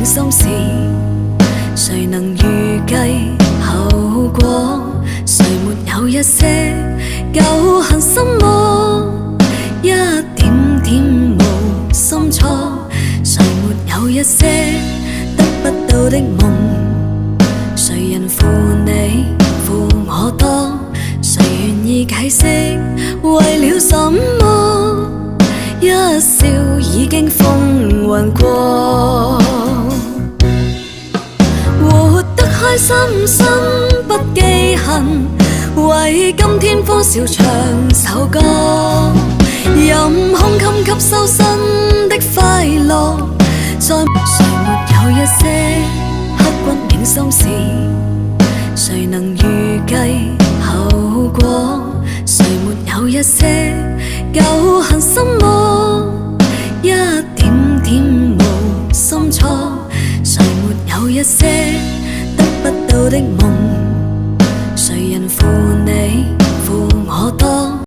心事，誰能預計後果？誰沒有一些舊恨心魔，一點點無心錯？誰沒有一些得不到的夢？誰人負你負我多？誰願意解釋為了什麼？一笑已經風雲過，活得開心心不記恨，為今天歡笑唱首歌，任空襟吸收新的快樂。再誰沒有一些刻骨銘心事？誰能預計後果？誰沒有一些舊恨心魔？一點點無心錯？誰沒有一些得不到的夢？誰人負你負我多？